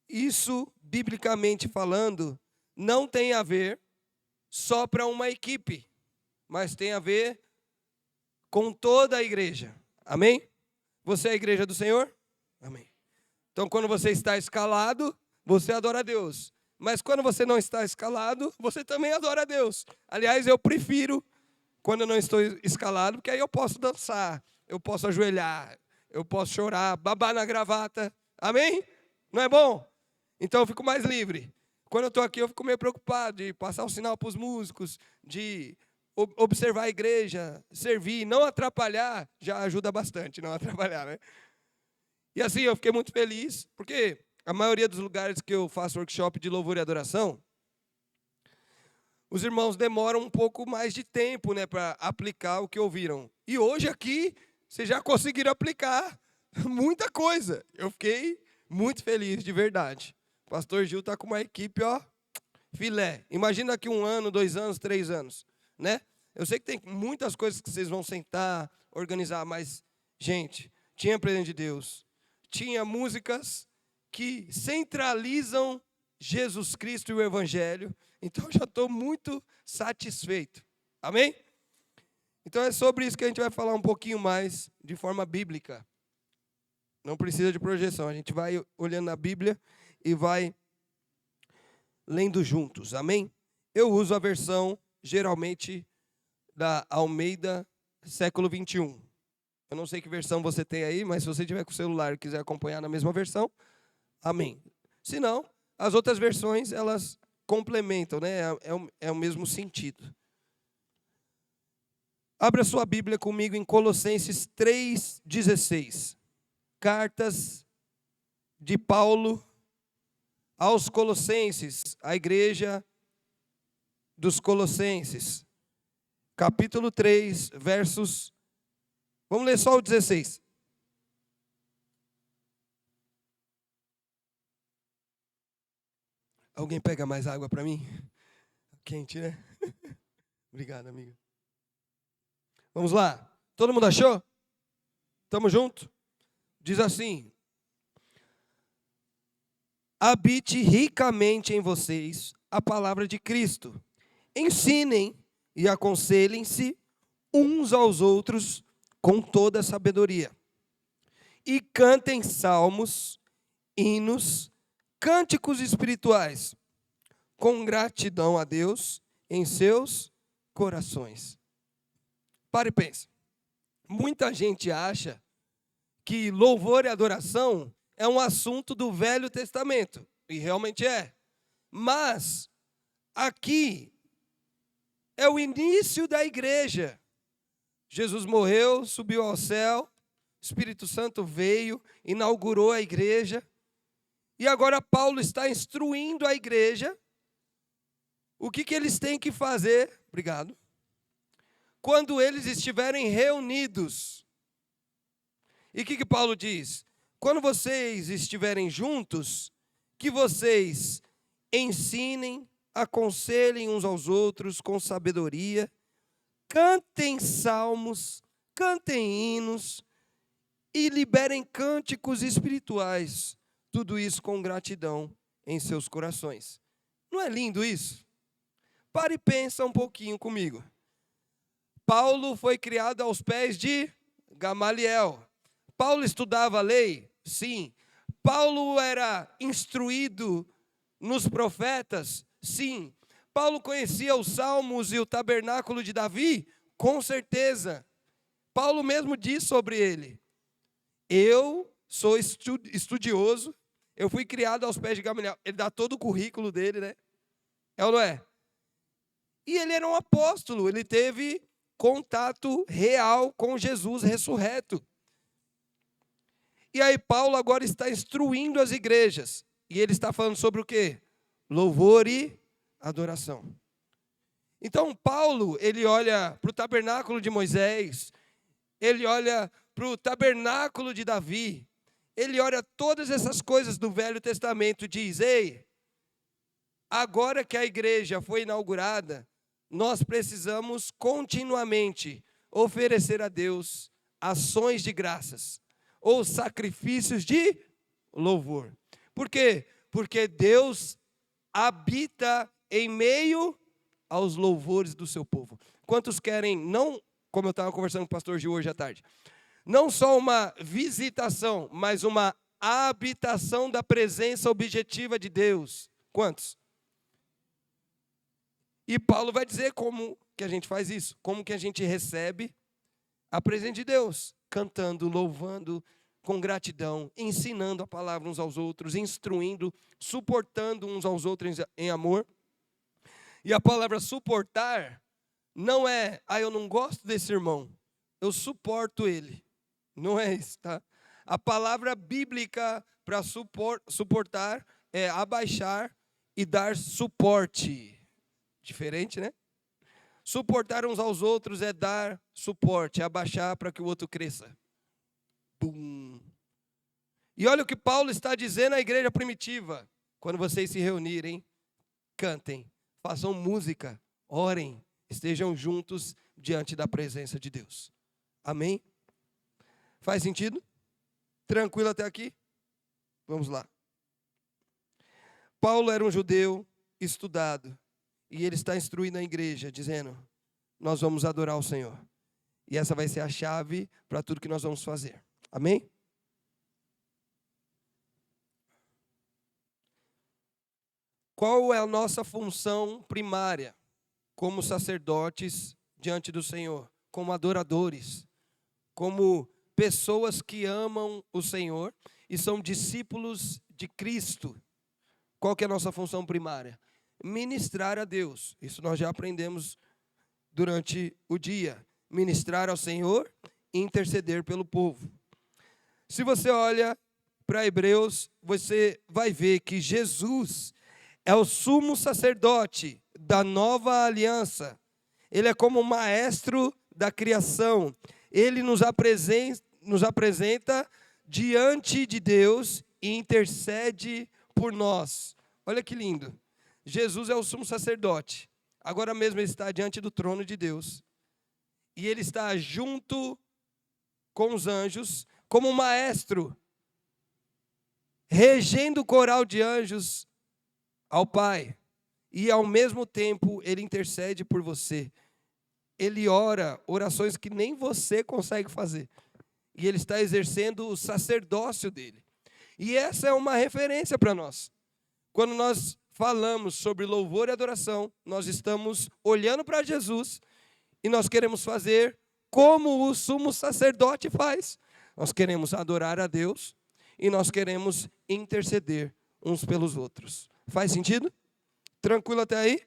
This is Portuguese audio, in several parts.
isso, biblicamente falando, não tem a ver só para uma equipe, mas tem a ver com toda a igreja. Amém? Você é a igreja do Senhor? Amém. Então, quando você está escalado, você adora a Deus. Mas quando você não está escalado, você também adora a Deus. Aliás, eu prefiro quando eu não estou escalado, porque aí eu posso dançar, eu posso ajoelhar, eu posso chorar, babar na gravata. Amém? Não é bom? Então eu fico mais livre. Quando eu estou aqui, eu fico meio preocupado de passar o sinal para os músicos, de observar a igreja, servir, não atrapalhar, já ajuda bastante, não atrapalhar, né? E assim, eu fiquei muito feliz, porque a maioria dos lugares que eu faço workshop de louvor e adoração, os irmãos demoram um pouco mais de tempo, né, para aplicar o que ouviram. E hoje aqui, vocês já conseguiram aplicar muita coisa. Eu fiquei muito feliz, de verdade. O pastor Gil está com uma equipe, ó, filé. Imagina daqui 1 ano, 2 anos, 3 anos, né? Eu sei que tem muitas coisas que vocês vão sentar, organizar, mas, gente, tinha presente de Deus. Tinha músicas que centralizam Jesus Cristo e o Evangelho. Então, eu já estou muito satisfeito. Amém? Então, é sobre isso que a gente vai falar um pouquinho mais, de forma bíblica. Não precisa de projeção. A gente vai olhando na Bíblia e vai lendo juntos. Amém? Eu uso a versão, geralmente, da Almeida, século 21. Eu não sei que versão você tem aí, mas se você tiver com o celular e quiser acompanhar na mesma versão, amém. Se não, as outras versões, elas complementam, né? É o mesmo sentido. Abra sua Bíblia comigo em Colossenses 3,16. Cartas de Paulo aos Colossenses, a igreja dos Colossenses. Capítulo 3, versos... Vamos ler só o 16. Alguém pega mais água para mim? Quente, né? Obrigado, amigo. Vamos lá. Todo mundo achou? Tamo junto? Diz assim: habite ricamente em vocês a palavra de Cristo. Ensinem e aconselhem-se uns aos outros com toda a sabedoria. E cantem salmos, hinos, cânticos espirituais, com gratidão a Deus em seus corações. Pare e pense. Muita gente acha que louvor e adoração é um assunto do Velho Testamento. E realmente é. Mas aqui é o início da igreja. Jesus morreu, subiu ao céu, o Espírito Santo veio, inaugurou a igreja. E agora Paulo está instruindo a igreja o que eles têm que fazer. Obrigado. Quando eles estiverem reunidos. E o que Paulo diz? Quando vocês estiverem juntos, que vocês ensinem, aconselhem uns aos outros com sabedoria, cantem salmos, cantem hinos e liberem cânticos espirituais. Tudo isso com gratidão em seus corações. Não é lindo isso? Pare e pensa um pouquinho comigo. Paulo foi criado aos pés de Gamaliel. Paulo estudava a lei? Sim. Paulo era instruído nos profetas? Sim. Paulo conhecia os salmos e o tabernáculo de Davi? Com certeza. Paulo mesmo diz sobre ele: eu sou estudioso, eu fui criado aos pés de Gamaliel. Ele dá todo o currículo dele, né? É ou não é? E ele era um apóstolo, ele teve contato real com Jesus ressurreto. E aí Paulo agora está instruindo as igrejas. E ele está falando sobre o quê? Louvor e adoração. Então Paulo, ele olha para o tabernáculo de Moisés, ele olha para o tabernáculo de Davi, ele olha todas essas coisas do Velho Testamento e diz: ei, agora que a igreja foi inaugurada, nós precisamos continuamente oferecer a Deus ações de graças ou sacrifícios de louvor. Por quê? Porque Deus habita em meio aos louvores do seu povo. Quantos querem, não, como eu estava conversando com o pastor Gil hoje à tarde, não só uma visitação, mas uma habitação da presença objetiva de Deus? Quantos? E Paulo vai dizer como que a gente faz isso, como que a gente recebe a presença de Deus, cantando, louvando, com gratidão, ensinando a palavra uns aos outros, instruindo, suportando uns aos outros em amor. E a palavra suportar não é, eu não gosto desse irmão, eu suporto ele. Não é isso, tá? A palavra bíblica para suportar é abaixar e dar suporte. Diferente, né? Suportar uns aos outros é dar suporte, é abaixar para que o outro cresça. Bum. E olha o que Paulo está dizendo à igreja primitiva. Quando vocês se reunirem, cantem, façam música, orem, estejam juntos diante da presença de Deus. Amém? Faz sentido? Tranquilo até aqui? Vamos lá. Paulo era um judeu estudado. E ele está instruindo a igreja, dizendo, nós vamos adorar o Senhor. E essa vai ser a chave para tudo que nós vamos fazer. Amém? Qual é a nossa função primária como sacerdotes diante do Senhor? Como adoradores? Como pessoas que amam o Senhor e são discípulos de Cristo? Qual que é a nossa função primária? Ministrar a Deus. Isso nós já aprendemos durante o dia. Ministrar ao Senhor e interceder pelo povo. Se você olha para Hebreus, você vai ver que Jesus é o sumo sacerdote da nova aliança. Ele é como o maestro da criação. Ele nos apresenta diante de Deus e intercede por nós. Olha que lindo. Jesus é o sumo sacerdote. Agora mesmo ele está diante do trono de Deus. E ele está junto com os anjos, como um maestro, regendo o coral de anjos ao Pai. E ao mesmo tempo ele intercede por você. Ele ora orações que nem você consegue fazer. E ele está exercendo o sacerdócio dele. E essa é uma referência para nós. Quando nós falamos sobre louvor e adoração, nós estamos olhando para Jesus e nós queremos fazer como o sumo sacerdote faz. Nós queremos adorar a Deus e nós queremos interceder uns pelos outros. Faz sentido? Tranquilo até aí?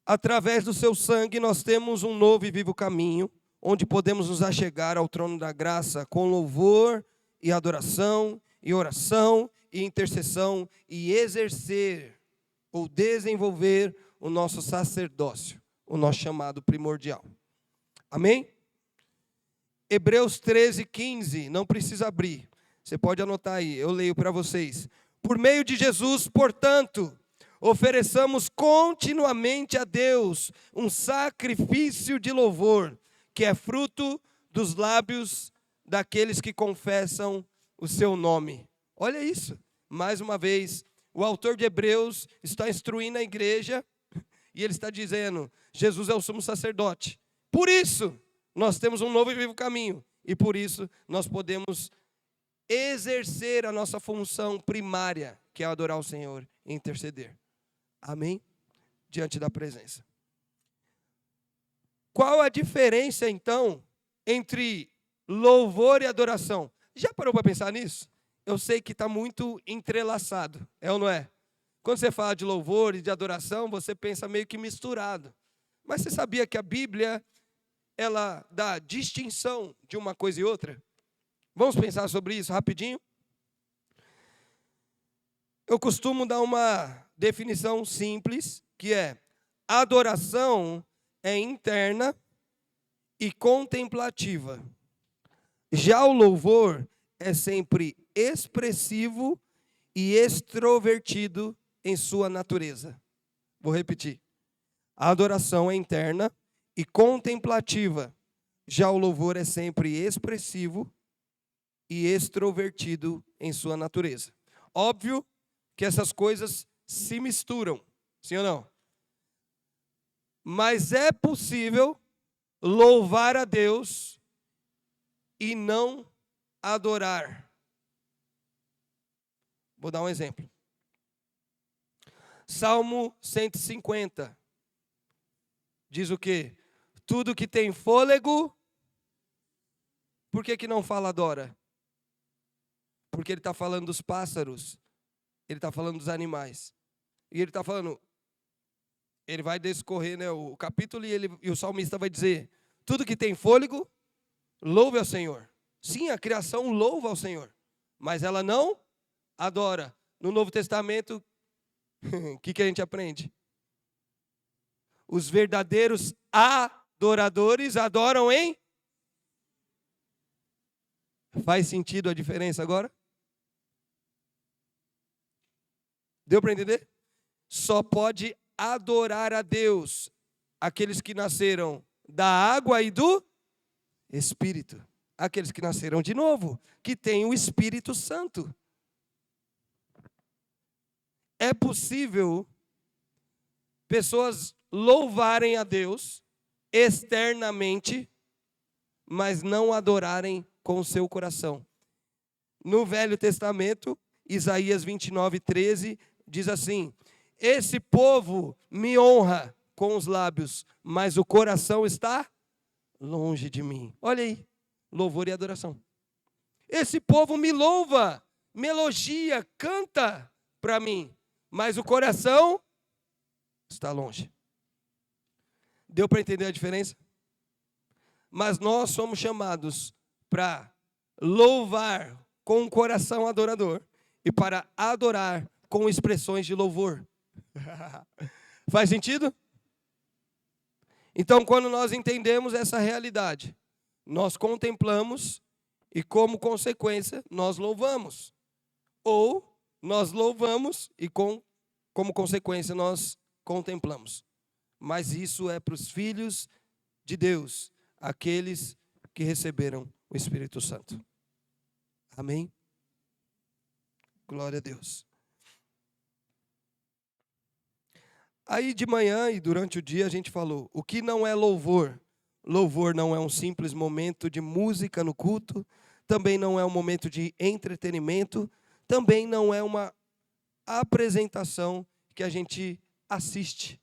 Através do seu sangue nós temos um novo e vivo caminho, onde podemos nos achegar ao trono da graça com louvor e adoração e oração e intercessão e exercer ou desenvolver o nosso sacerdócio, o nosso chamado primordial. Amém? Hebreus 13:15, não precisa abrir, você pode anotar aí, eu leio para vocês. Por meio de Jesus, portanto, ofereçamos continuamente a Deus um sacrifício de louvor, que é fruto dos lábios daqueles que confessam o seu nome. Olha isso. Mais uma vez, o autor de Hebreus está instruindo a igreja e ele está dizendo, Jesus é o sumo sacerdote. Por isso, nós temos um novo e vivo caminho. E por isso, nós podemos exercer a nossa função primária, que é adorar o Senhor e interceder. Amém? Diante da presença. Qual a diferença, então, entre louvor e adoração? Já parou para pensar nisso? Eu sei que está muito entrelaçado, é ou não é? Quando você fala de louvor e de adoração, você pensa meio que misturado. Mas você sabia que a Bíblia, ela dá distinção de uma coisa e outra? Vamos pensar sobre isso rapidinho? Eu costumo dar uma definição simples, que é: adoração é interna e contemplativa. Já o louvor é sempre expressivo e extrovertido em sua natureza. Vou repetir. A adoração é interna e contemplativa. Já o louvor é sempre expressivo e extrovertido em sua natureza. Óbvio que essas coisas se misturam, sim ou não? Mas é possível louvar a Deus e não adorar. Vou dar um exemplo. Salmo 150 diz o quê? Tudo que tem fôlego, por que não fala adora? Porque ele está falando dos pássaros, ele está falando dos animais. E ele está falando, ele vai discorrer, né, o capítulo e o salmista vai dizer, tudo que tem fôlego, louve ao Senhor. Sim, a criação louva ao Senhor, mas ela não adora. No Novo Testamento, o que a gente aprende? Os verdadeiros adoradores adoram em... Faz sentido a diferença agora? Deu para entender? Só pode adorar a Deus aqueles que nasceram da água e do Espírito. Aqueles que nasceram de novo, que têm o Espírito Santo. É possível pessoas louvarem a Deus externamente, mas não adorarem com o seu coração. No Velho Testamento, Isaías 29:13 diz assim: esse povo me honra com os lábios, mas o coração está longe de mim. Olha aí, louvor e adoração. Esse povo me louva, me elogia, canta para mim, mas o coração está longe. Deu para entender a diferença? Mas nós somos chamados para louvar com um coração adorador e para adorar com expressões de louvor. Faz sentido? Então, quando nós entendemos essa realidade, nós contemplamos e, como consequência, nós louvamos. Ou nós louvamos e, como consequência, nós contemplamos. Mas isso é para os filhos de Deus, aqueles que receberam o Espírito Santo. Amém? Glória a Deus. Aí de manhã e durante o dia a gente falou, o que não é louvor? Louvor não é um simples momento de música no culto, também não é um momento de entretenimento, também não é uma apresentação que a gente assiste,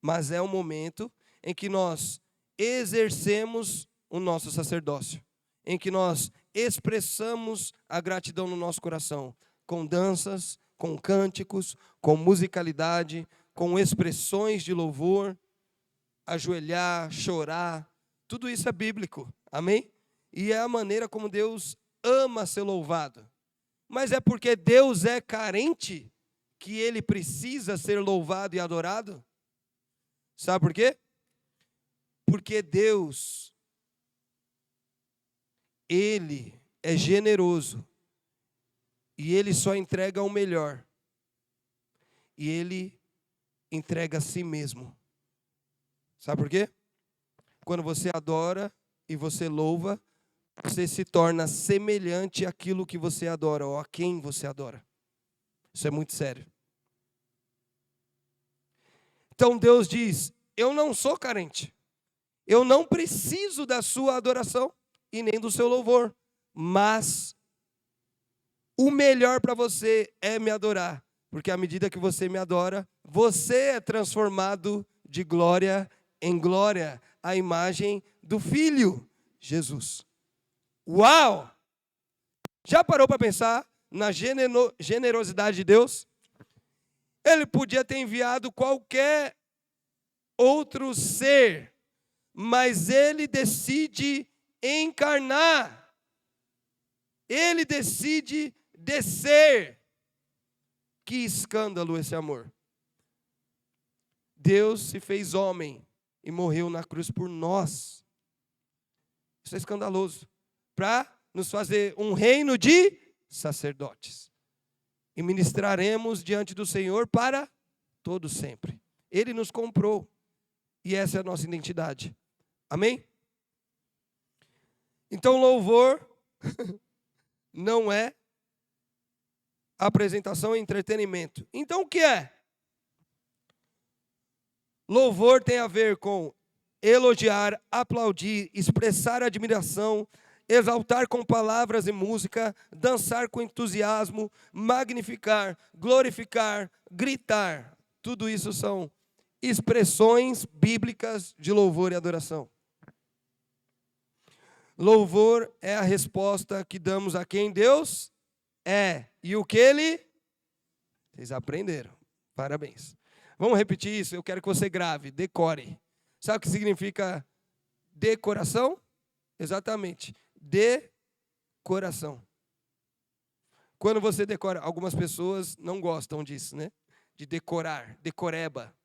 mas é um momento em que nós exercemos o nosso sacerdócio, em que nós expressamos a gratidão no nosso coração, com danças, com cânticos, com musicalidade, com expressões de louvor, ajoelhar, chorar, tudo isso é bíblico, amém? E é a maneira como Deus ama ser louvado. Mas é porque Deus é carente que Ele precisa ser louvado e adorado? Sabe por quê? Porque Deus, Ele é generoso e Ele só entrega o melhor. E Ele entrega a si mesmo. Sabe por quê? Quando você adora e você louva, você se torna semelhante àquilo que você adora, ou a quem você adora. Isso é muito sério. Então Deus diz, eu não sou carente. Eu não preciso da sua adoração e nem do seu louvor. Mas o melhor para você é me adorar. Porque à medida que você me adora, você é transformado de glória em glória, à imagem do Filho, Jesus. Uau! Já parou para pensar na generosidade de Deus? Ele podia ter enviado qualquer outro ser, mas Ele decide encarnar. Ele decide descer. Que escândalo esse amor. Deus se fez homem e morreu na cruz por nós. Isso é escandaloso. Para nos fazer um reino de sacerdotes. E ministraremos diante do Senhor para todo sempre. Ele nos comprou. E essa é a nossa identidade. Amém? Então louvor não é apresentação e entretenimento. Então, o que é? Louvor tem a ver com elogiar, aplaudir, expressar admiração, exaltar com palavras e música, dançar com entusiasmo, magnificar, glorificar, gritar. Tudo isso são expressões bíblicas de louvor e adoração. Louvor é a resposta que damos a quem Deus é. E o que Ele? Vocês aprenderam. Parabéns. Vamos repetir isso? Eu quero que você grave, decore. Sabe o que significa decoração? Exatamente. Decoração. Quando você decora, algumas pessoas não gostam disso, né? De decorar, decoreba.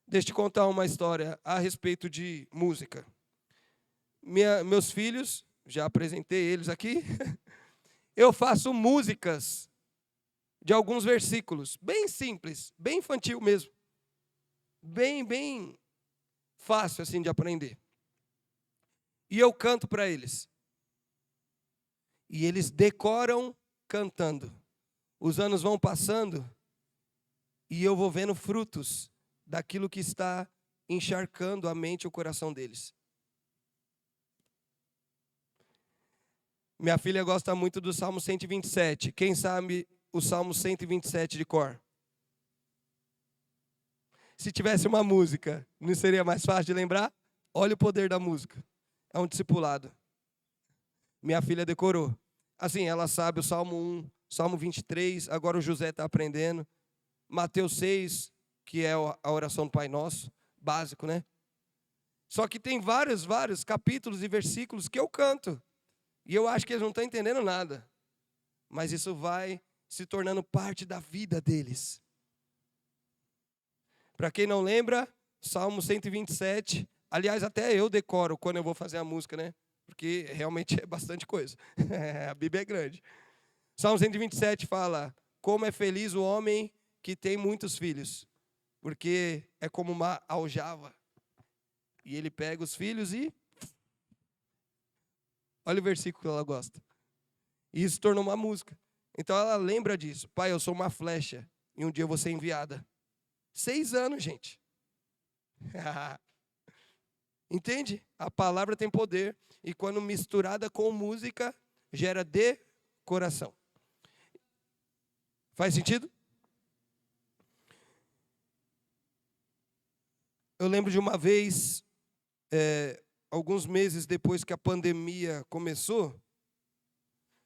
Deixa eu te contar uma história a respeito de música. Meus filhos, já apresentei eles aqui, eu faço músicas de alguns versículos, bem simples, bem infantil mesmo. Bem fácil assim de aprender. E eu canto para eles. E eles decoram cantando. Os anos vão passando e eu vou vendo frutos daquilo que está encharcando a mente e o coração deles. Minha filha gosta muito do Salmo 127. Quem sabe o Salmo 127 de cor? Se tivesse uma música, não seria mais fácil de lembrar? Olha o poder da música. É um discipulado. Minha filha decorou. Assim, ela sabe o Salmo 1, Salmo 23, agora o José está aprendendo. Mateus 6, que é a oração do Pai Nosso, básico, né? Só que tem vários capítulos e versículos que eu canto. E eu acho que eles não estão entendendo nada. Mas isso vai se tornando parte da vida deles. Para quem não lembra, Salmo 127. Aliás, até eu decoro quando eu vou fazer a música, né? Porque realmente é bastante coisa. A Bíblia é grande. Salmo 127 fala: como é feliz o homem que tem muitos filhos. Porque é como uma aljava. E ele pega os filhos e... Olha o versículo que ela gosta. E isso tornou uma música. Então ela lembra disso. Pai, eu sou uma flecha e um dia eu vou ser enviada. 6 anos, gente. Entende? A palavra tem poder. E quando misturada com música, gera decoração. Faz sentido? Eu lembro de uma vez, alguns meses depois que a pandemia começou,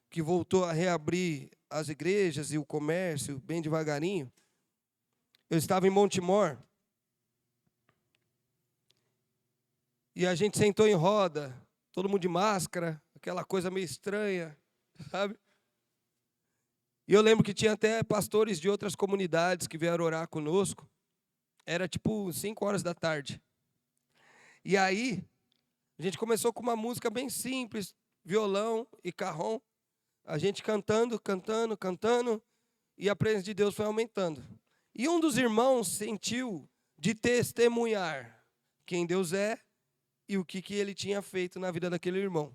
que voltou a reabrir as igrejas e o comércio bem devagarinho, eu estava em Montemor e a gente sentou em roda, todo mundo de máscara, aquela coisa meio estranha, sabe? E eu lembro que tinha até pastores de outras comunidades que vieram orar conosco. Era tipo 5 horas da tarde. E aí, a gente começou com uma música bem simples, violão e carrom. A gente cantando, e a presença de Deus foi aumentando. E um dos irmãos sentiu de testemunhar quem Deus é e o que ele tinha feito na vida daquele irmão.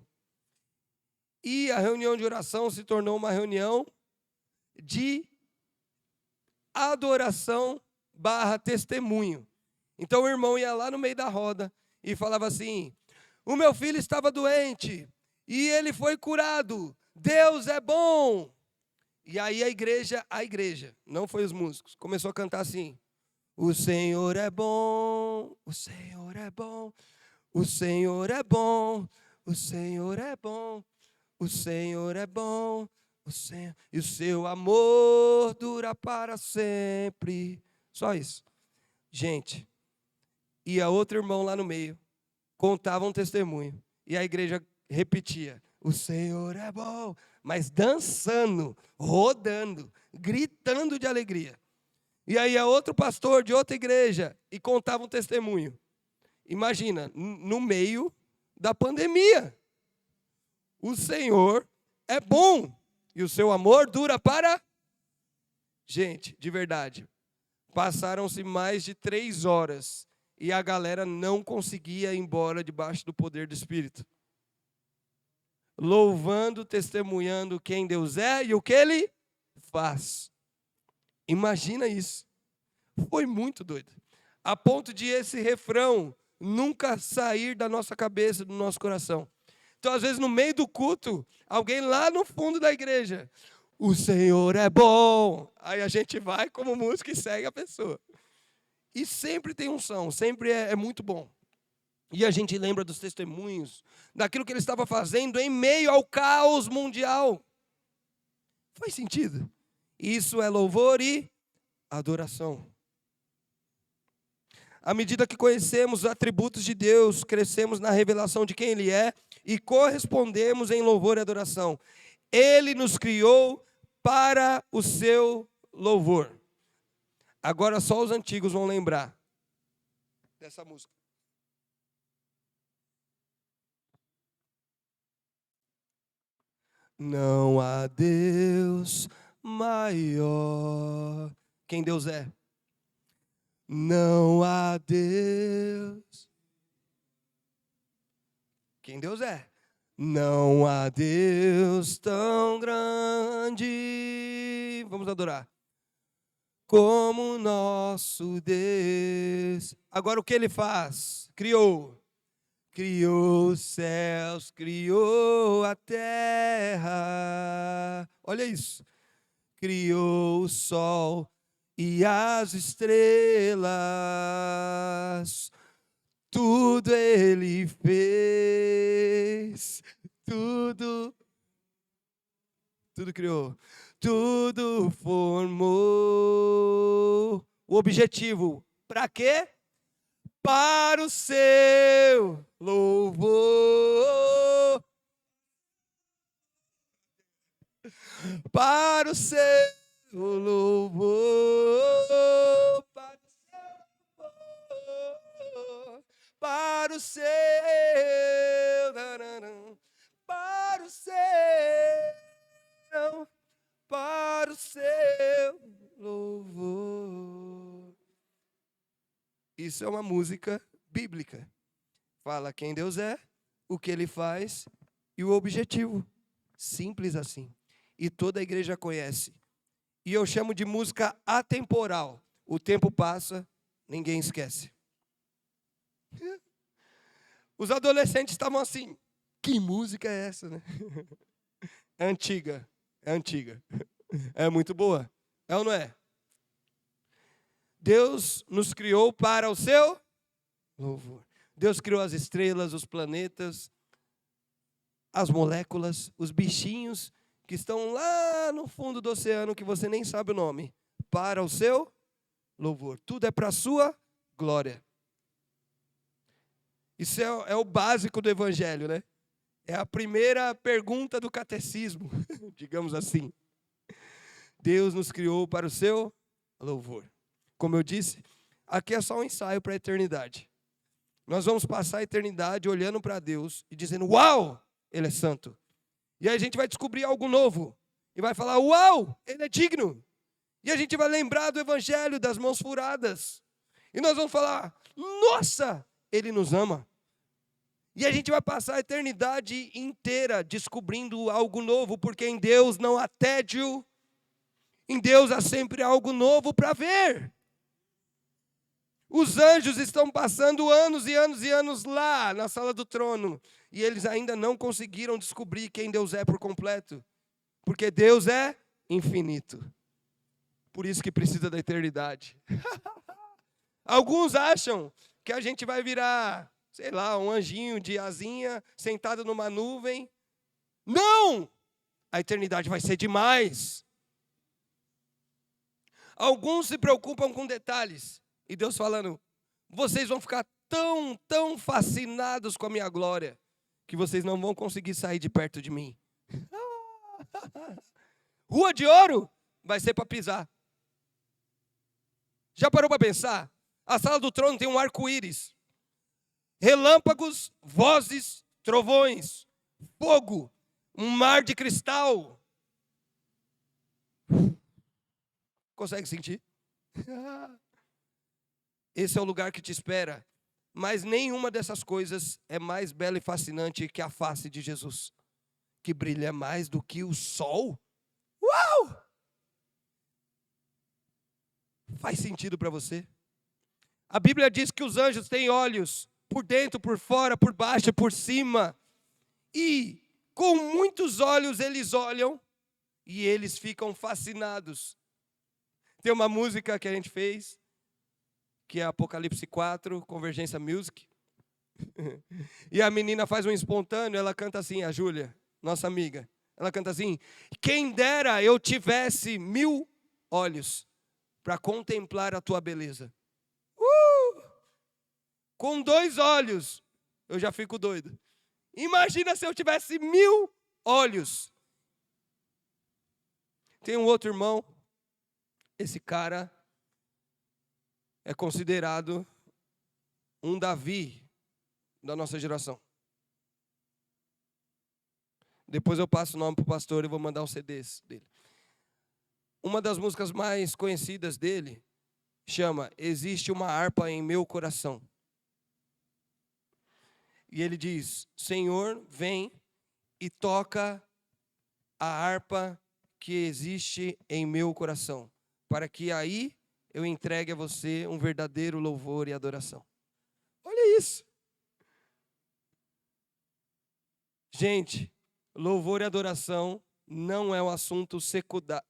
E a reunião de oração se tornou uma reunião de adoração / testemunho. Então o irmão ia lá no meio da roda e falava assim: o meu filho estava doente e ele foi curado. Deus é bom. E aí a igreja, não foi os músicos, começou a cantar assim: o Senhor é bom, o Senhor é bom, o Senhor é bom, o Senhor é bom, o Senhor é bom, o Senhor, e o seu amor dura para sempre. Só isso. Gente, ia outro irmão lá no meio, contava um testemunho, e a igreja repetia: o Senhor é bom, mas dançando, rodando, gritando de alegria. E aí ia outro pastor de outra igreja e contava um testemunho. Imagina, no meio da pandemia. O Senhor é bom e o seu amor dura para... Gente, de verdade, passaram-se mais de 3 horas e a galera não conseguia ir embora debaixo do poder do Espírito. Louvando, testemunhando quem Deus é e o que Ele faz. Imagina isso. Foi muito doido. A ponto de esse refrão nunca sair da nossa cabeça, do nosso coração. Então, às vezes, no meio do culto, alguém lá no fundo da igreja, o Senhor é bom. Aí a gente vai como música e segue a pessoa. E sempre tem unção, sempre é muito bom. E a gente lembra dos testemunhos, daquilo que ele estava fazendo em meio ao caos mundial. Faz sentido? Isso é louvor e adoração. À medida que conhecemos os atributos de Deus, crescemos na revelação de quem Ele é e correspondemos em louvor e adoração. Ele nos criou para o seu louvor. Agora só os antigos vão lembrar dessa música. Não há Deus maior. Quem Deus é? Não há Deus. Quem Deus é? Não há Deus tão grande. Vamos adorar. Como nosso Deus. Agora o que Ele faz? Criou. Criou os céus, criou a terra. Olha isso. Criou o sol e as estrelas. Tudo Ele fez. Tudo criou. Tudo formou. O objetivo, para quê? Para o seu louvor. Para o seu louvor. Para o seu louvor. Para o seu. Para o seu. Para o seu louvor. Isso é uma música bíblica. Fala quem Deus é, o que Ele faz e o objetivo. Simples assim. E toda a igreja conhece. E eu chamo de música atemporal. O tempo passa, ninguém esquece. Os adolescentes estavam assim. Que música é essa, né? É antiga. É antiga. É muito boa. É ou não é? Deus nos criou para o seu louvor. Deus criou as estrelas, os planetas, as moléculas, os bichinhos que estão lá no fundo do oceano que você nem sabe o nome, para o seu louvor. Tudo é para a sua glória. Isso é o básico do evangelho, né? É a primeira pergunta do catecismo, digamos assim. Deus nos criou para o seu louvor. Como eu disse, aqui é só um ensaio para a eternidade. Nós vamos passar a eternidade olhando para Deus e dizendo, uau, Ele é santo. E aí a gente vai descobrir algo novo. E vai falar, uau, Ele é digno. E a gente vai lembrar do evangelho das mãos furadas. E nós vamos falar, nossa, Ele nos ama. E a gente vai passar a eternidade inteira descobrindo algo novo, porque em Deus não há tédio. Em Deus há sempre algo novo para ver. Os anjos estão passando anos e anos e anos lá na sala do trono. E eles ainda não conseguiram descobrir quem Deus é por completo. Porque Deus é infinito. Por isso que precisa da eternidade. Alguns acham que a gente vai virar, sei lá, um anjinho de asinha sentado numa nuvem. Não! A eternidade vai ser demais. Alguns se preocupam com detalhes. E Deus falando, vocês vão ficar tão fascinados com a minha glória, que vocês não vão conseguir sair de perto de mim. Rua de ouro vai ser para pisar. Já parou para pensar? A sala do trono tem um arco-íris. Relâmpagos, vozes, trovões, fogo, um mar de cristal. Consegue sentir? Esse é o lugar que te espera. Mas nenhuma dessas coisas é mais bela e fascinante que a face de Jesus, que brilha mais do que o sol. Uau! Faz sentido para você? A Bíblia diz que os anjos têm olhos por dentro, por fora, por baixo, por cima. E com muitos olhos eles olham e eles ficam fascinados. Tem uma música que a gente fez, que é Apocalipse 4, Convergência Music. E a menina faz um espontâneo, ela canta assim, a Júlia, nossa amiga. Ela canta assim: quem dera eu tivesse 1000 olhos para contemplar a tua beleza. Com 2 olhos, eu já fico doido. Imagina se eu tivesse 1000 olhos. Tem um outro irmão, esse cara é considerado um Davi da nossa geração. Depois eu passo o nome para o pastor e vou mandar os CDs dele. Uma das músicas mais conhecidas dele chama Existe uma harpa em meu coração. E ele diz: Senhor, vem e toca a harpa que existe em meu coração, para que aí eu entregue a você um verdadeiro louvor e adoração. Olha isso. Gente, louvor e adoração não é um assunto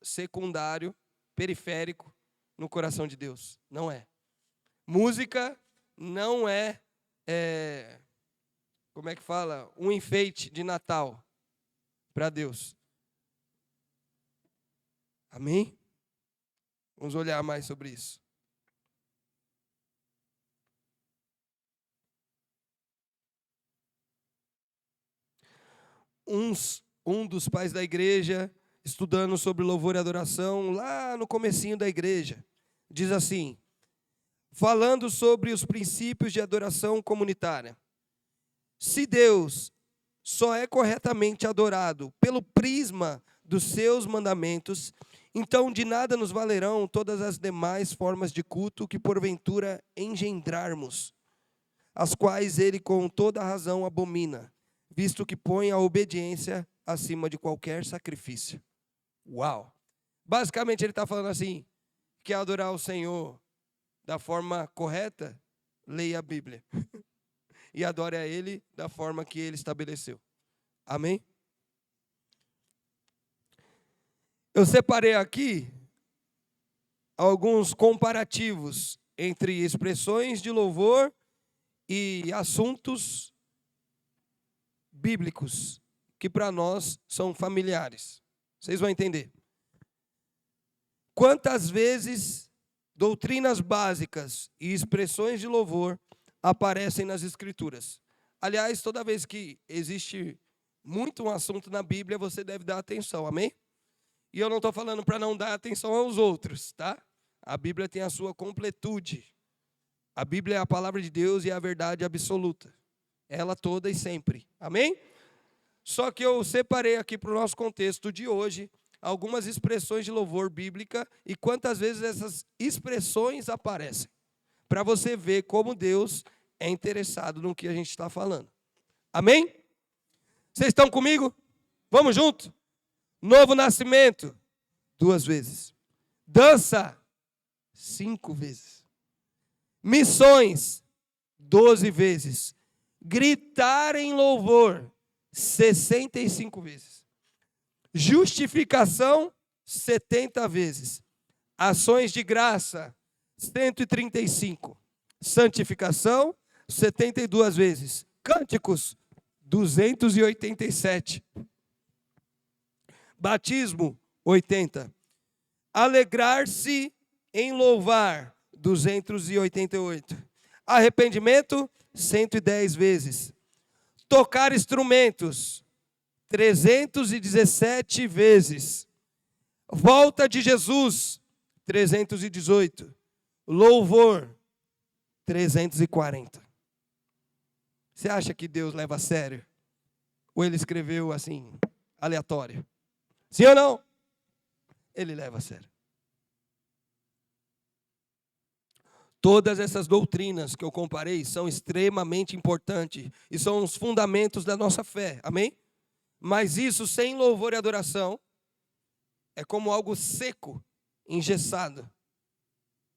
secundário, periférico no coração de Deus. Não é. Música não é, como é que fala? Um enfeite de Natal para Deus. Amém? Vamos olhar mais sobre isso. Um dos pais da igreja, estudando sobre louvor e adoração, lá no comecinho da igreja, diz assim, falando sobre os princípios de adoração comunitária. Se Deus só é corretamente adorado pelo prisma dos seus mandamentos, então de nada nos valerão todas as demais formas de culto que porventura engendrarmos, as quais ele com toda razão abomina, visto que põe a obediência acima de qualquer sacrifício. Uau! Basicamente ele está falando assim, que adorar o Senhor da forma correta, leia a Bíblia. E adore a Ele da forma que Ele estabeleceu. Amém? Eu separei aqui alguns comparativos entre expressões de louvor e assuntos bíblicos que para nós são familiares. Vocês vão entender. Quantas vezes doutrinas básicas e expressões de louvor aparecem nas Escrituras? Aliás, toda vez que existe muito um assunto na Bíblia, você deve dar atenção, amém? E eu não estou falando para não dar atenção aos outros, tá? A Bíblia tem a sua completude. A Bíblia é a palavra de Deus e é a verdade absoluta. Ela toda e sempre, amém? Só que eu separei aqui para o nosso contexto de hoje algumas expressões de louvor bíblica e quantas vezes essas expressões aparecem, para você ver como Deus é interessado no que a gente está falando. Amém? Vocês estão comigo? Vamos junto? Novo nascimento, 2 vezes. Dança, 5 vezes. Missões, 12 vezes. Gritar em louvor, 65 vezes. Justificação, 70 vezes. Ações de graça, 135. Santificação, 72 vezes. Cânticos, 287. Batismo, 80. Alegrar-se em louvar, 288. Arrependimento, 110 vezes. Tocar instrumentos, 317 vezes. Volta de Jesus, 318. Louvor, 340. Você acha que Deus leva a sério? Ou ele escreveu assim, aleatório? Sim ou não? Ele leva a sério. Todas essas doutrinas que eu comparei são extremamente importantes e são os fundamentos da nossa fé, amém? Mas isso sem louvor e adoração é como algo seco, engessado.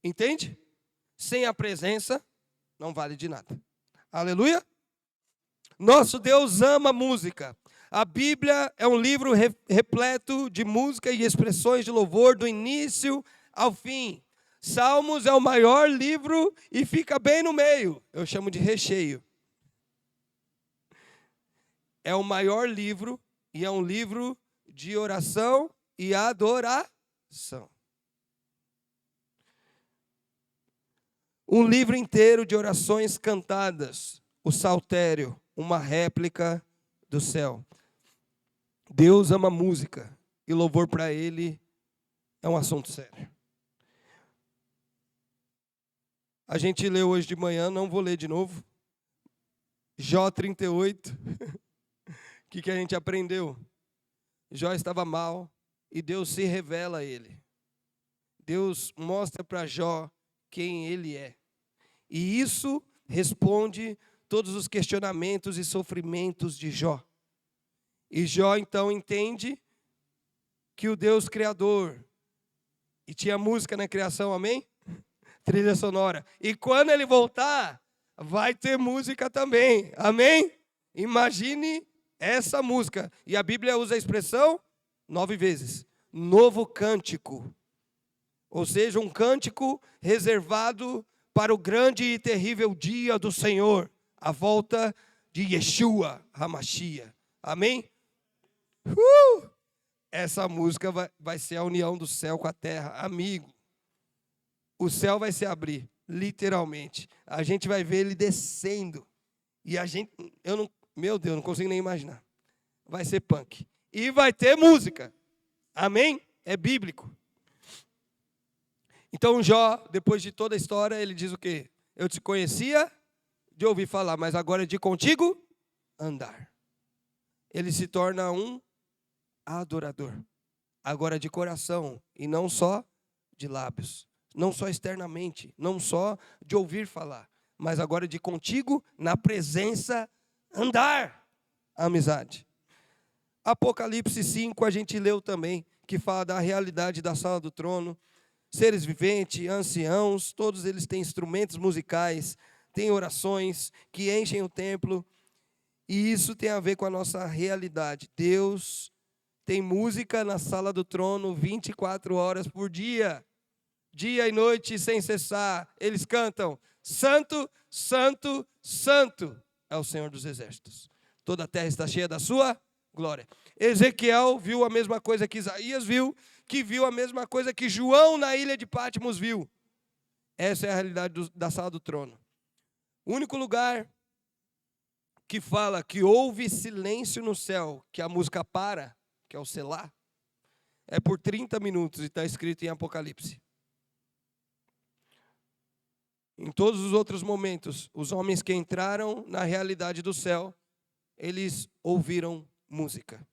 Entende? Sem a presença, não vale de nada. Aleluia? Nosso Deus ama música. A Bíblia é um livro repleto de música e expressões de louvor do início ao fim. Salmos é o maior livro e fica bem no meio. Eu chamo de recheio. É o maior livro e é um livro de oração e adoração. Um livro inteiro de orações cantadas. O saltério, uma réplica do céu. Deus ama música e louvor para Ele é um assunto sério. A gente leu hoje de manhã, não vou ler de novo. Jó 38. O que a gente aprendeu? Jó estava mal e Deus se revela a ele. Deus mostra para Jó quem ele é. E isso responde todos os questionamentos e sofrimentos de Jó. E Jó então entende que o Deus Criador, e tinha música na criação, amém? Trilha sonora. E quando ele voltar, vai ter música também, amém? Imagine essa música. E a Bíblia usa a expressão 9 vezes. Novo cântico. Ou seja, um cântico reservado para o grande e terrível dia do Senhor. A volta de Yeshua HaMashiach. Amém? Essa música vai ser a união do céu com a terra. Amigo, o céu vai se abrir, literalmente. A gente vai ver ele descendo. E a gente, meu Deus, não consigo nem imaginar. Vai ser punk. E vai ter música. Amém? É bíblico. Então Jó, depois de toda a história, ele diz o quê? Eu te conhecia de ouvir falar, mas agora é de contigo andar. Ele se torna um adorador. Agora de coração e não só de lábios. Não só externamente, não só de ouvir falar, mas agora de contigo na presença andar. Amizade. Apocalipse 5 a gente leu também, que fala da realidade da sala do trono. Seres viventes, anciãos, todos eles têm instrumentos musicais, têm orações que enchem o templo. E isso tem a ver com a nossa realidade. Deus tem música na sala do trono 24 horas por dia. Dia e noite sem cessar. Eles cantam, Santo, Santo, Santo é o Senhor dos Exércitos. Toda a terra está cheia da sua glória. Ezequiel viu a mesma coisa que Isaías viu, que viu a mesma coisa que João na ilha de Patmos viu. Essa é a realidade da sala do trono. O único lugar que fala que houve silêncio no céu, que a música para, que é o Selá, é por 30 minutos e está escrito em Apocalipse. Em todos os outros momentos, os homens que entraram na realidade do céu, eles ouviram música.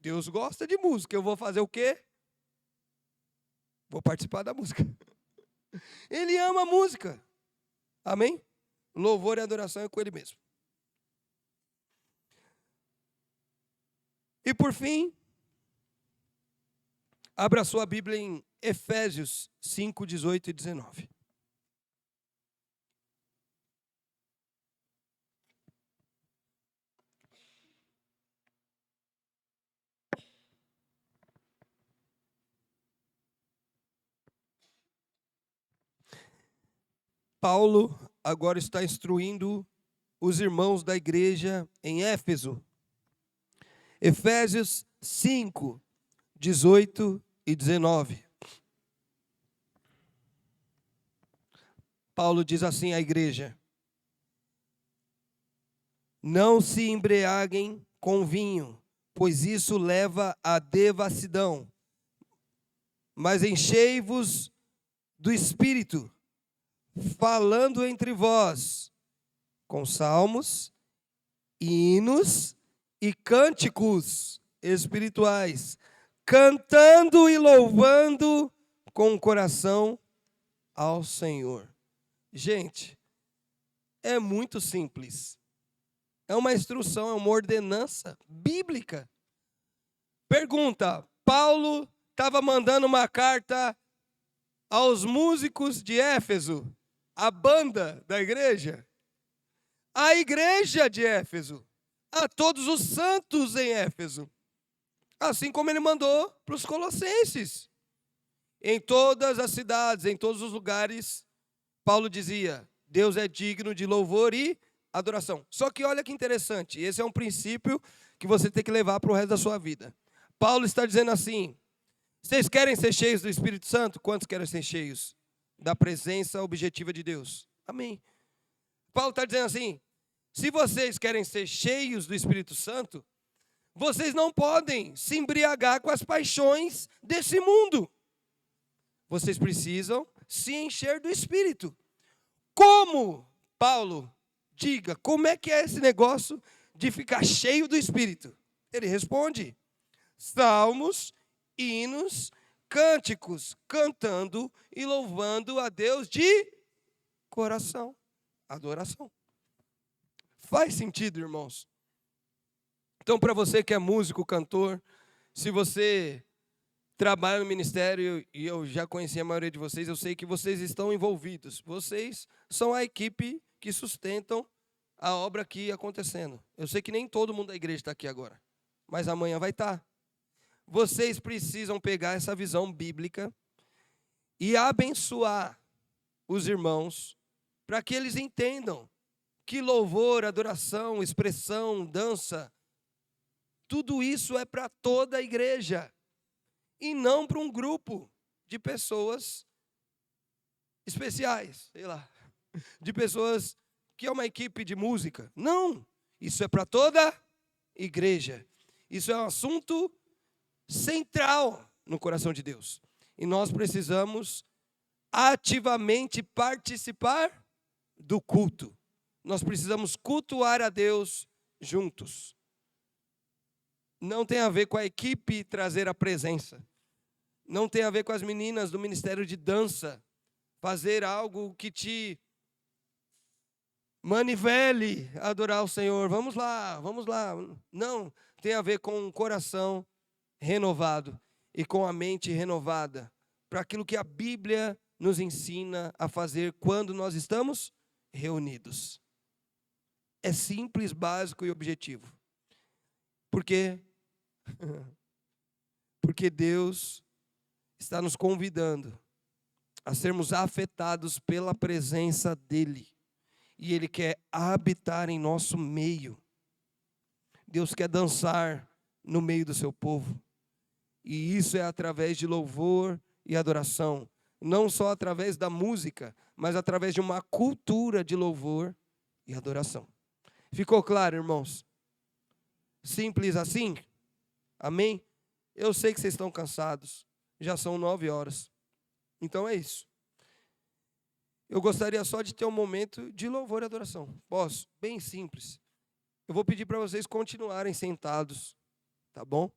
Deus gosta de música. Eu vou fazer o quê? Vou participar da música. Ele ama a música. Amém? Louvor e adoração é com Ele mesmo. E por fim, abra sua Bíblia em Efésios 5, 18 e 19. Paulo agora está instruindo os irmãos da igreja em Éfeso. Efésios 5, 18 e 19. Paulo diz assim à igreja: não se embriaguem com vinho, pois isso leva à devassidão, mas enchei-vos do Espírito, falando entre vós com salmos, hinos e cânticos espirituais, cantando e louvando com o coração ao Senhor. Gente, é muito simples. É uma instrução, é uma ordenança bíblica. Pergunta: Paulo estava mandando uma carta aos músicos de Éfeso, a banda da igreja, à igreja de Éfeso, a todos os santos em Éfeso, assim como ele mandou para os colossenses. Em todas as cidades, em todos os lugares, Paulo dizia: Deus é digno de louvor e adoração. Só que olha que interessante, esse é um princípio que você tem que levar para o resto da sua vida. Paulo está dizendo assim: vocês querem ser cheios do Espírito Santo? Quantos querem ser cheios da presença objetiva de Deus? Amém. Paulo está dizendo assim: se vocês querem ser cheios do Espírito Santo, vocês não podem se embriagar com as paixões desse mundo. Vocês precisam se encher do Espírito. Como, Paulo, diga, como é que é esse negócio de ficar cheio do Espírito? Ele responde: salmos, hinos, cânticos, cantando e louvando a Deus de coração. Adoração. Faz sentido, irmãos? Então, para você que é músico, cantor, se você trabalha no ministério, e eu já conheci a maioria de vocês, eu sei que vocês estão envolvidos. Vocês são a equipe que sustentam a obra aqui acontecendo. Eu sei que nem todo mundo da igreja está aqui agora, mas amanhã vai estar. Vocês precisam pegar essa visão bíblica e abençoar os irmãos para que eles entendam que louvor, adoração, expressão, dança, tudo isso é para toda a igreja. E não para um grupo de pessoas especiais, sei lá, de pessoas que é uma equipe de música. Não, isso é para toda a igreja. Isso é um assunto central no coração de Deus. E nós precisamos ativamente participar do culto. Nós precisamos cultuar a Deus juntos. Não tem a ver com a equipe trazer a presença. Não tem a ver com as meninas do ministério de dança fazer algo que te manivele a adorar o Senhor. Vamos lá, vamos lá. Não, tem a ver com um coração renovado e com a mente renovada para aquilo que a Bíblia nos ensina a fazer quando nós estamos reunidos. É simples, básico e objetivo. Por quê? Porque Deus está nos convidando a sermos afetados pela presença dEle. E Ele quer habitar em nosso meio. Deus quer dançar no meio do seu povo. E isso é através de louvor e adoração. Não só através da música, mas através de uma cultura de louvor e adoração. Ficou claro, irmãos? Simples assim? Amém? Eu sei que vocês estão cansados. Já são 9 horas. Então é isso. Eu gostaria só de ter um momento de louvor e adoração. Posso? Bem simples. Eu vou pedir para vocês continuarem sentados, tá bom?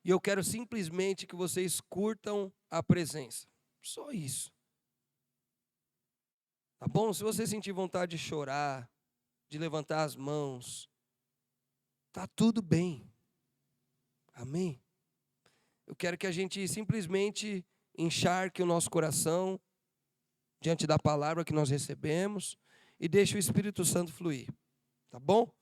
E eu quero simplesmente que vocês curtam a presença. Só isso. Tá bom? Se você sentir vontade de chorar, de levantar as mãos, tá tudo bem. Amém? Eu quero que a gente simplesmente encharque o nosso coração diante da palavra que nós recebemos e deixe o Espírito Santo fluir. Tá bom?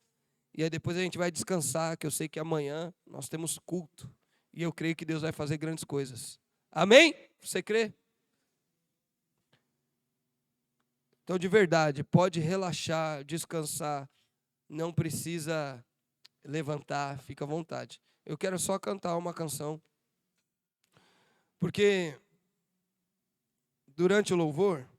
E aí depois a gente vai descansar, que eu sei que amanhã nós temos culto. E eu creio que Deus vai fazer grandes coisas. Amém? Você crê? Então, de verdade, pode relaxar, descansar. Não precisa levantar, fica à vontade. Eu quero só cantar uma canção. Porque durante o louvor,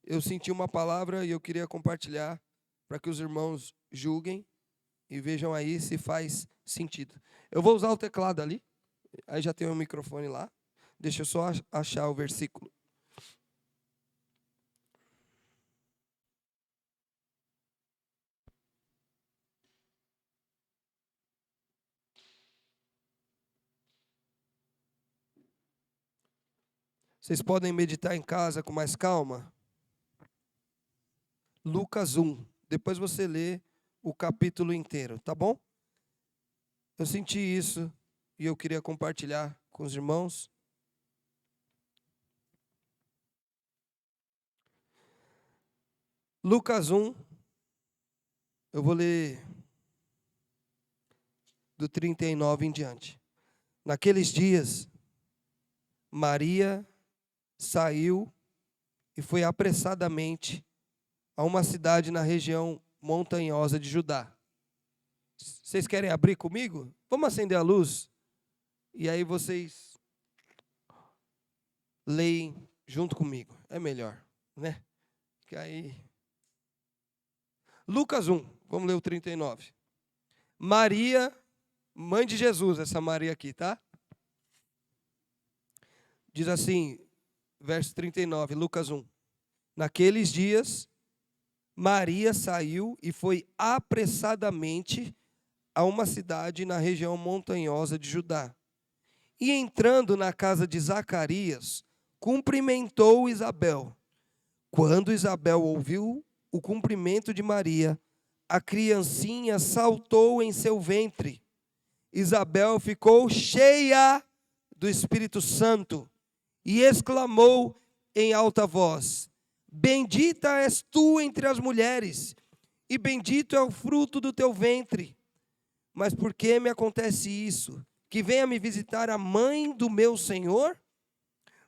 eu senti uma palavra e eu queria compartilhar para que os irmãos julguem e vejam aí se faz sentido. Eu vou usar o teclado ali, aí já tem o microfone lá. Deixa eu só achar o versículo. Vocês podem meditar em casa com mais calma? Lucas 1. Depois você lê o capítulo inteiro, tá bom? Eu senti isso e eu queria compartilhar com os irmãos. Lucas 1, eu vou ler do 39 em diante. Naqueles dias, Maria saiu e foi apressadamente a uma cidade na região montanhosa de Judá. Vocês querem abrir comigo? Vamos acender a luz? E aí vocês leem junto comigo. É melhor, né? Que aí... Lucas 1, vamos ler o 39. Maria, mãe de Jesus, essa Maria aqui, tá? Diz assim, verso 39, Lucas 1. Naqueles dias, Maria saiu e foi apressadamente a uma cidade na região montanhosa de Judá. E entrando na casa de Zacarias, cumprimentou Isabel. Quando Isabel ouviu o cumprimento de Maria, a criancinha saltou em seu ventre. Isabel ficou cheia do Espírito Santo e exclamou em alta voz: Bendita és tu entre as mulheres, e bendito é o fruto do teu ventre. Mas por que me acontece isso? Que venha me visitar a mãe do meu Senhor?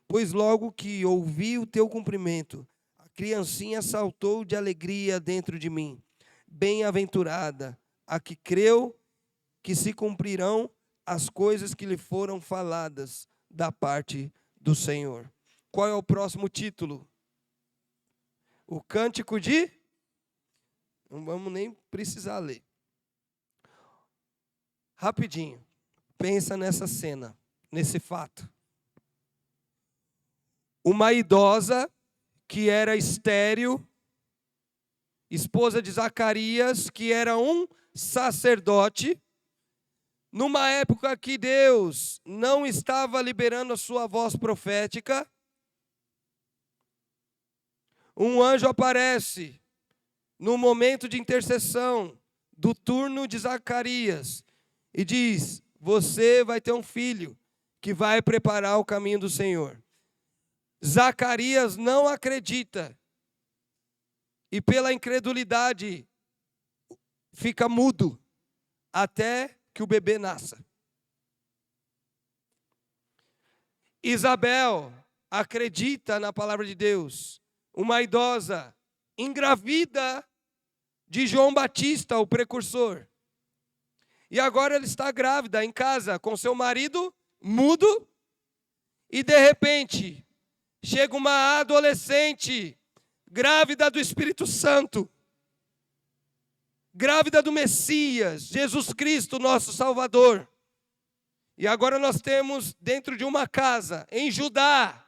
Pois logo que ouvi o teu cumprimento, a criancinha saltou de alegria dentro de mim. Bem-aventurada a que creu que se cumprirão as coisas que lhe foram faladas da parte do Senhor. Qual é o próximo título? O cântico de... Não vamos nem precisar ler. Rapidinho, pensa nessa cena, nesse fato. Uma idosa que era estéril, esposa de Zacarias, que era um sacerdote, numa época que Deus não estava liberando a sua voz profética, um anjo aparece no momento de intercessão do turno de Zacarias e diz: você vai ter um filho que vai preparar o caminho do Senhor. Zacarias não acredita e pela incredulidade fica mudo até que o bebê nasça. Isabel acredita na palavra de Deus. Uma idosa engravida de João Batista, o precursor. E agora ela está grávida em casa com seu marido mudo. E de repente, chega uma adolescente grávida do Espírito Santo. Grávida do Messias, Jesus Cristo, nosso Salvador. E agora nós temos dentro de uma casa, em Judá,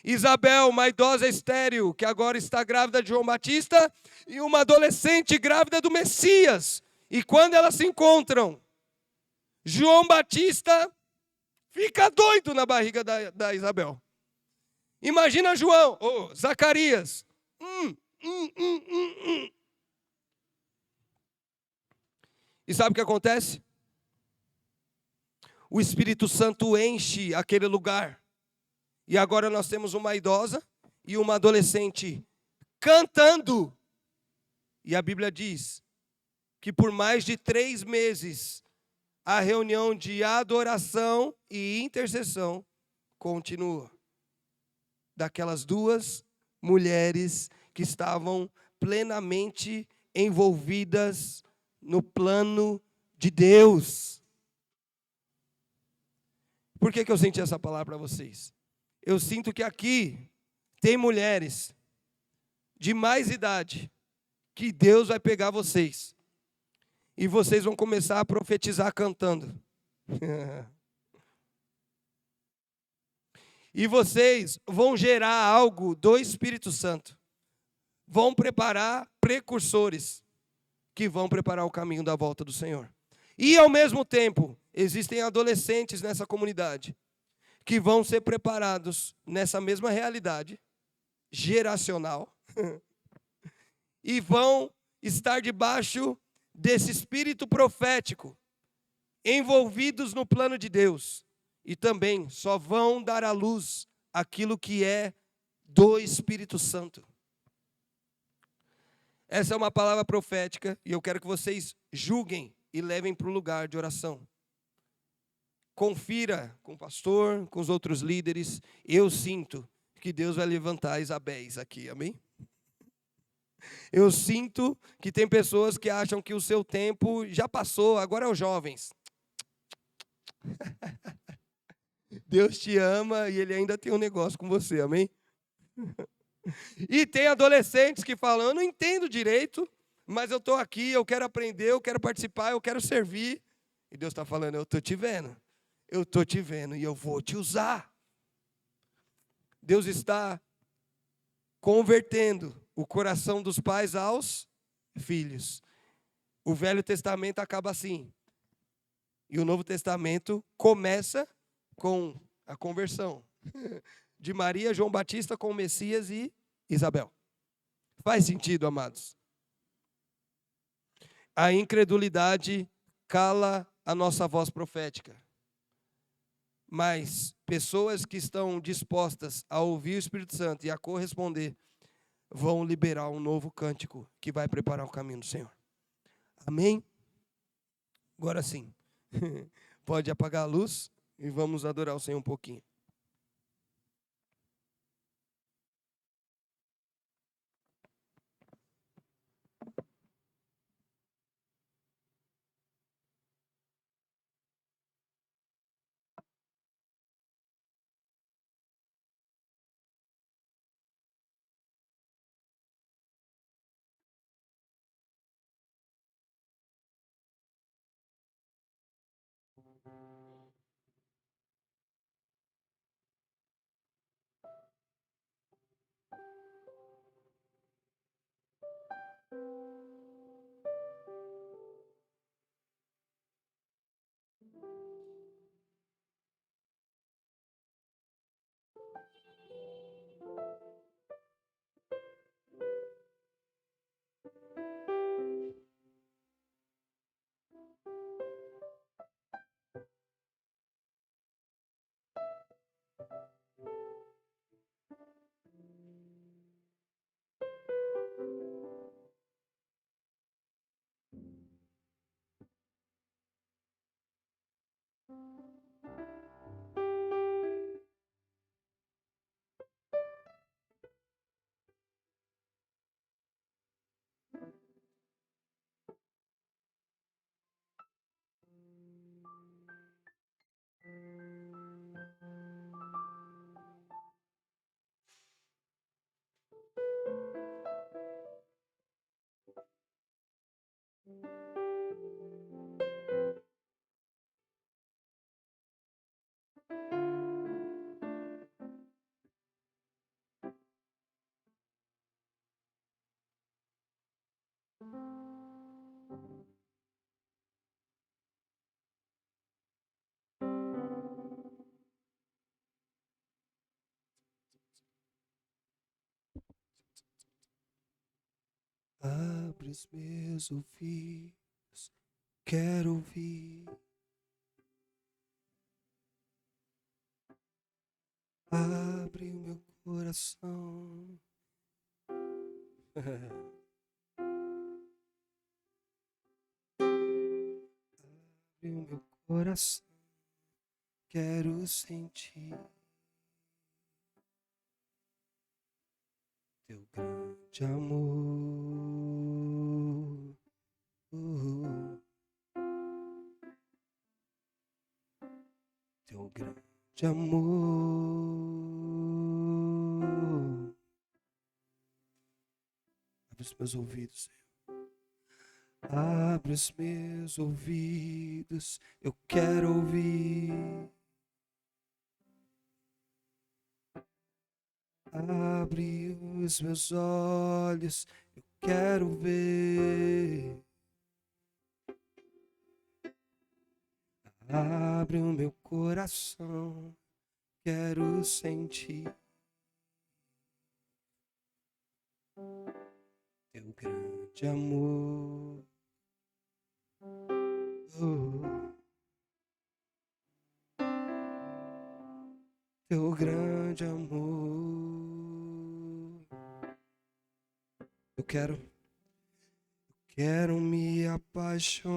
Isabel, uma idosa estéril, que agora está grávida de João Batista, e uma adolescente grávida do Messias. E quando elas se encontram, João Batista fica doido na barriga da Isabel. Imagina Zacarias. E sabe o que acontece? O Espírito Santo enche aquele lugar. E agora nós temos uma idosa e uma adolescente cantando. E a Bíblia diz que por mais de 3 meses, a reunião de adoração e intercessão continua. Daquelas 2 mulheres que estavam plenamente envolvidas no plano de Deus. Por que eu senti essa palavra para vocês? Eu sinto que aqui tem mulheres de mais idade que Deus vai pegar vocês. E vocês vão começar a profetizar cantando. E vocês vão gerar algo do Espírito Santo. Vão preparar precursores que vão preparar o caminho da volta do Senhor. E ao mesmo tempo, existem adolescentes nessa comunidade que vão ser preparados nessa mesma realidade geracional e vão estar debaixo desse espírito profético, envolvidos no plano de Deus, e também só vão dar à luz aquilo que é do Espírito Santo. Essa é uma palavra profética e eu quero que vocês julguem e levem para o lugar de oração. Confira com o pastor, com os outros líderes. Eu sinto que Deus vai levantar Isabéis aqui, amém? Eu sinto que tem pessoas que acham que o seu tempo já passou, agora é os jovens. Deus te ama e Ele ainda tem um negócio com você, amém? E tem adolescentes que falam, eu não entendo direito, mas eu estou aqui, eu quero aprender, eu quero participar, eu quero servir. E Deus está falando, eu estou te vendo e eu vou te usar. Deus está convertendo o coração dos pais aos filhos. O Velho Testamento acaba assim. E o Novo Testamento começa com a conversão de Maria, João Batista com o Messias e Isabel. Faz sentido, amados? A incredulidade cala a nossa voz profética. Mas pessoas que estão dispostas a ouvir o Espírito Santo e a corresponder vão liberar um novo cântico que vai preparar o caminho do Senhor. Amém? Agora sim. Pode apagar a luz e vamos adorar o Senhor um pouquinho. Abre os meus ouvidos, quero ouvir. Abre o meu coração. Abre o meu coração, quero sentir teu grande amor. Teu grande amor. Abre os meus ouvidos, Senhor. Abre os meus ouvidos, eu quero ouvir. Abre os meus olhos, eu quero ver. Abre o meu coração, quero sentir teu grande amor. Teu grande amor. Eu quero me apaixonar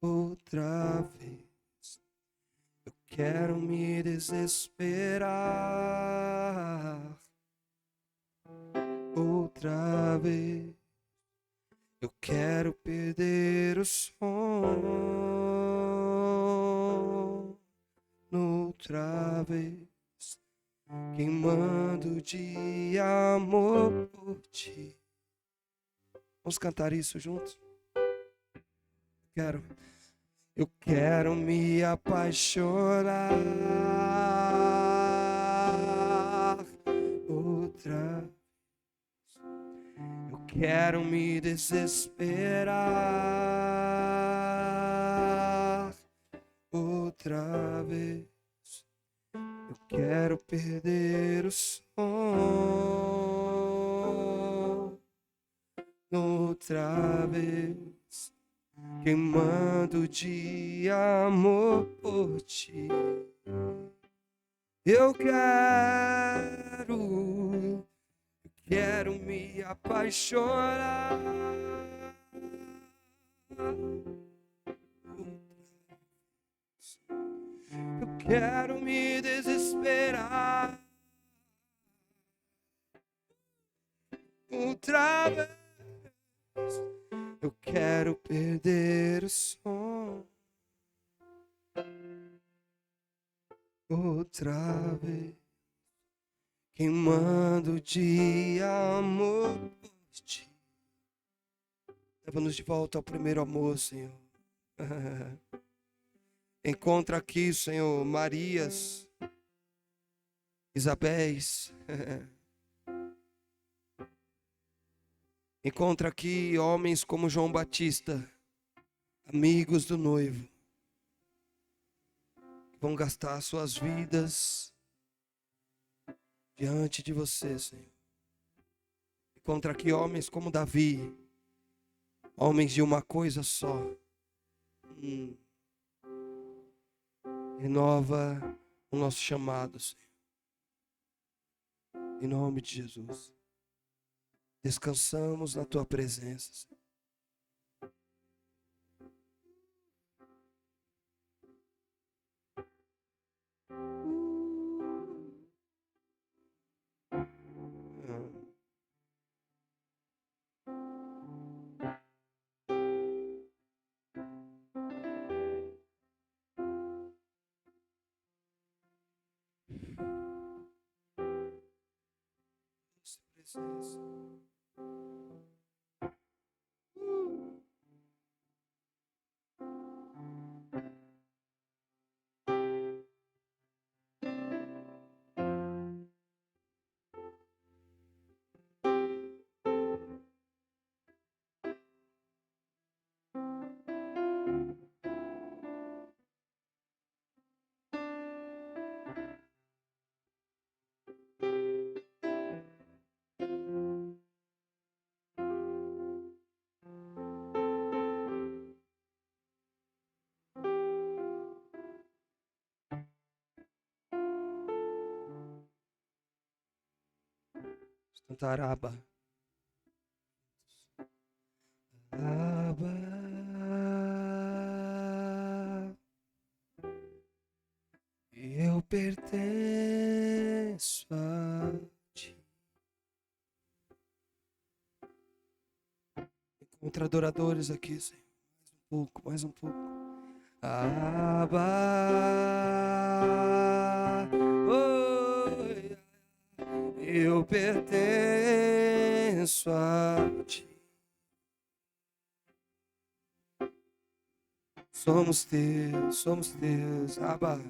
outra vez. Eu quero me desesperar outra vez. Eu quero perder o sono outra vez, queimando de amor por ti. Vamos cantar isso juntos? Eu quero me apaixonar outra vez. Eu quero me desesperar outra vez. Eu quero perder o sono outra vez, queimando de amor por ti. Eu quero me apaixonar. Eu quero me desesperar outra vez. Eu quero perder o som outra vez, queimando de amor por ti. Leva-nos de volta ao primeiro amor, Senhor. Encontra aqui, Senhor, Marias, Isabéis. Encontra aqui homens como João Batista, amigos do noivo, que vão gastar suas vidas diante de você, Senhor. Encontra aqui homens como Davi, homens de uma coisa só. Renova o nosso chamado, Senhor. Em nome de Jesus. Descansamos na tua presença, Senhor. Presença. Cantar Abba. Abba, eu pertenço a ti. Encontra adoradores aqui, Senhor. Mais um pouco. Abba, eu pertenço a ti. Somos teus, Abba.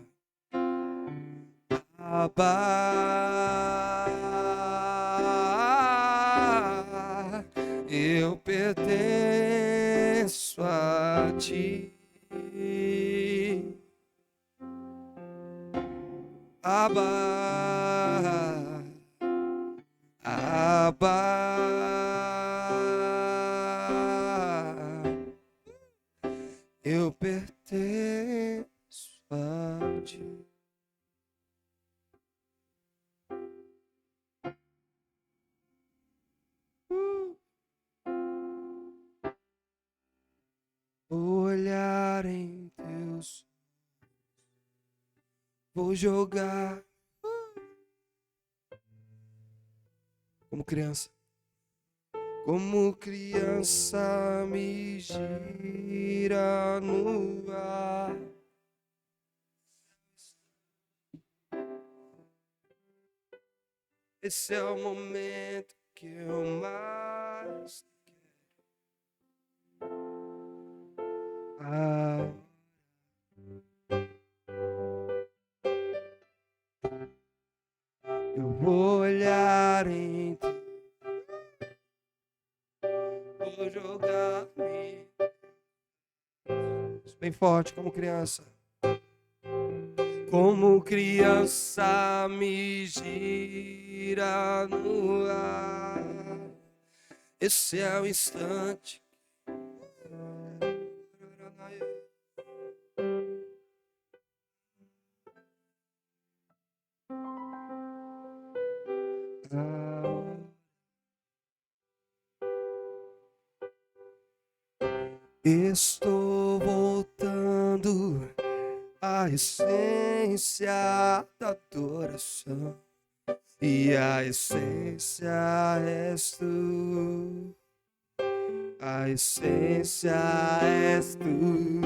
Abba, eu pertenço a ti. Abba, Abba, eu pertenço a ti. Vou olhar em teus, vou jogar como criança. Como criança me gira no ar. Esse é o momento que eu mais quero. Eu vou olhar em ti, vou jogar-me bem forte como criança. Como criança me gira no ar. Esse é o instante. Estou voltando à essência da adoração. E a essência és tu. A essência és tu.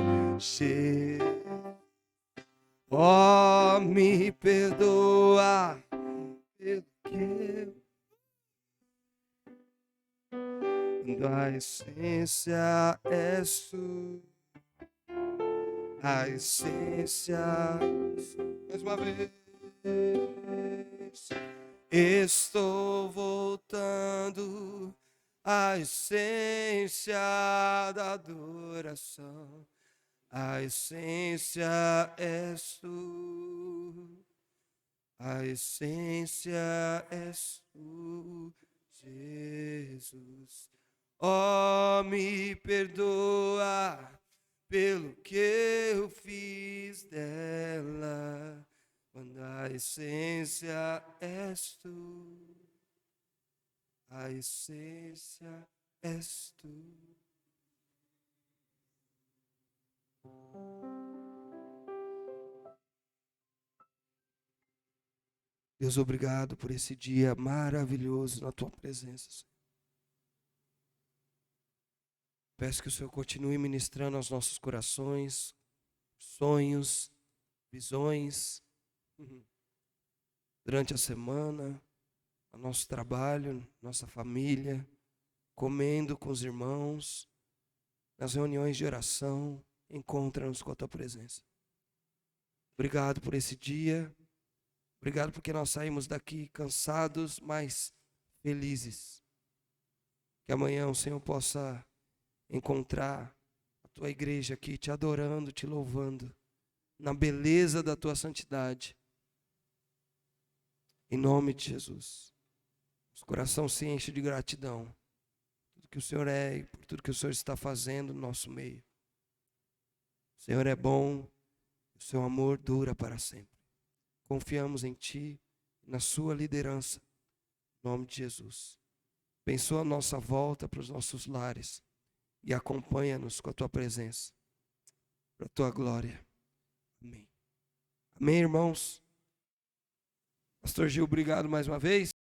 Oh, me perdoa pelo que a essência és tu. A essência. Mais uma vez. Estou voltando à essência da adoração. A essência és tu. A essência és tu, Jesus. Oh, me perdoa pelo que eu fiz dela, quando a essência és tu. A essência és tu. Deus, obrigado por esse dia maravilhoso na tua presença, Senhor. Peço que o Senhor continue ministrando aos nossos corações, sonhos, visões, durante a semana, no nosso trabalho, nossa família, comendo com os irmãos, nas reuniões de oração. Encontra-nos com a tua presença. Obrigado por esse dia. Obrigado porque nós saímos daqui cansados, mas felizes. Que amanhã o Senhor possa encontrar a tua igreja aqui te adorando, te louvando, na beleza da tua santidade. Em nome de Jesus. Nosso coração se enche de gratidão por tudo que o Senhor é e por tudo que o Senhor está fazendo no nosso meio. O Senhor é bom, o seu amor dura para sempre. Confiamos em Ti, na Sua liderança, em nome de Jesus. Abençoa a nossa volta para os nossos lares e acompanha-nos com a Tua presença, para a Tua glória. Amém. Amém, irmãos? Pastor Gil, obrigado mais uma vez.